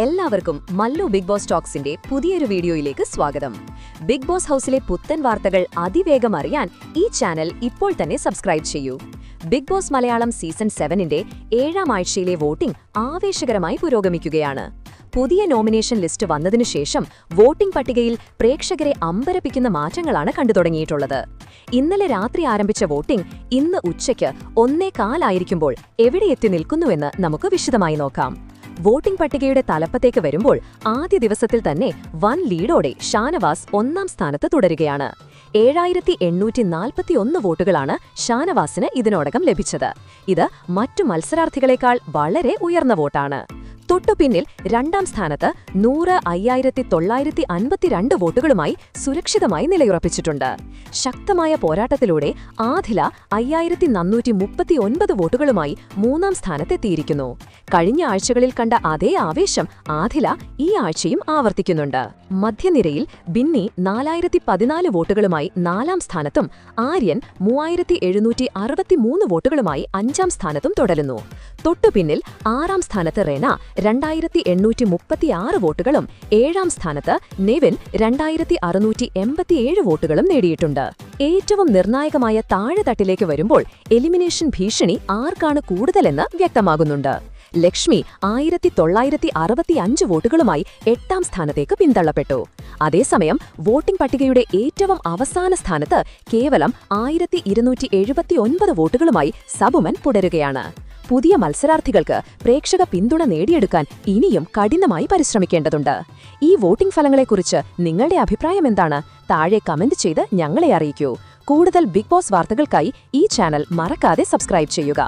എല്ലാവർക്കും Mallu big boss ടോക്സിന്റെ പുതിയൊരു വീഡിയോയിലേക്ക് സ്വാഗതം. ബിഗ് ബോസ് ഹൗസിലെ പുത്തൻ വാർത്തകൾ അതിവേഗം അറിയാൻ ഈ ചാനൽ ഇപ്പോൾ തന്നെ സബ്സ്ക്രൈബ് ചെയ്യൂ. ബിഗ് ബോസ് മലയാളം സീസൺ 7ന്റെ 7ാം ആഴ്ചയിലെ വോട്ടിംഗ് ആവേശകരമായി പുരോഗമിക്കുകയാണ്. പുതിയ നോമിനേഷൻ ലിസ്റ്റ് വന്നതിനു ശേഷം വോട്ടിംഗ് പട്ടികയിൽ പ്രേക്ഷകരെ അമ്പരപ്പിക്കുന്ന മാറ്റങ്ങളാണ് കണ്ടുതുടങ്ങിയിട്ടുള്ളത്. ഇന്നലെ രാത്രി ആരംഭിച്ച വോട്ടിംഗ് ഇന്ന് ഉച്ചയ്ക്ക് 1:15 ആയിരിക്കുമ്പോൾ എവിടെ എത്തി നിൽക്കുന്നുവെന്ന് നമുക്ക് വിശദമായി നോക്കാം. വോട്ടിംഗ് പട്ടികയുടെ തലപ്പത്തേക്ക് വരുമ്പോൾ ആദ്യ ദിവസത്തിൽ തന്നെ വൻ ലീഡോടെ ഷാനവാസ് 1ാം സ്ഥാനത്ത് തുടരുകയാണ്. 7841 വോട്ടുകളാണ് ഷാനവാസിന് ഇതിനോടകം ലഭിച്ചത്. ഇത് മറ്റു മത്സരാർത്ഥികളെക്കാൾ വളരെ ഉയർന്ന വോട്ടാണ്. തൊട്ടുപിന്നിൽ 2ാം സ്ഥാനത്ത് 100,952 വോട്ടുകളുമായി സുരക്ഷിതമായി നിലയുറപ്പിച്ചിട്ടുണ്ട്. ശക്തമായ പോരാട്ടത്തിലൂടെ ആദില 5439 വോട്ടുകളുമായി 3ാം സ്ഥാനത്തെത്തിയിരിക്കുന്നു. കഴിഞ്ഞ ആഴ്ചകളിൽ കണ്ട അതേ ആവേശം ആദില ഈ ആഴ്ചയും ആവർത്തിക്കുന്നുണ്ട്. മധ്യനിരയിൽ ബിന്നി 4014 വോട്ടുകളുമായി 4ാം സ്ഥാനത്തും ആര്യൻ 3763 വോട്ടുകളുമായി 5ാം സ്ഥാനത്തും തുടരുന്നു. തൊട്ടുപിന്നിൽ 6ാം സ്ഥാനത്ത് റെന 2836 വോട്ടുകളും 7ാം സ്ഥാനത്ത് നെവിൻ 2687 വോട്ടുകളും നേടിയിട്ടുണ്ട്. ഏറ്റവും നിർണായകമായ താഴെത്തട്ടിലേക്ക് വരുമ്പോൾ എലിമിനേഷൻ ഭീഷണി ആർക്കാണ് കൂടുതലെന്ന് വ്യക്തമാകുന്നുണ്ട്. ലക്ഷ്മി 1965 വോട്ടുകളുമായി 8ാം സ്ഥാനത്തേക്ക് പിന്തള്ളപ്പെട്ടു. അതേസമയം വോട്ടിംഗ് പട്ടികയുടെ ഏറ്റവും അവസാന സ്ഥാനത്ത് കേവലം 1279 വോട്ടുകളുമായി സബുമൻ തുടരുകയാണ്. പുതിയ മത്സരാർത്ഥികൾക്ക് പ്രേക്ഷക പിന്തുണ നേടിയെടുക്കാൻ ഇനിയും കഠിനമായി പരിശ്രമിക്കേണ്ടതുണ്ട്. ഈ വോട്ടിംഗ് ഫലങ്ങളെക്കുറിച്ച് നിങ്ങളുടെ അഭിപ്രായം എന്താണ്? താഴെ കമന്റ് ചെയ്ത് ഞങ്ങളെ അറിയിക്കൂ. കൂടുതൽ ബിഗ് ബോസ് വാർത്തകൾക്കായി ഈ ചാനൽ മറക്കാതെ സബ്സ്ക്രൈബ് ചെയ്യുക.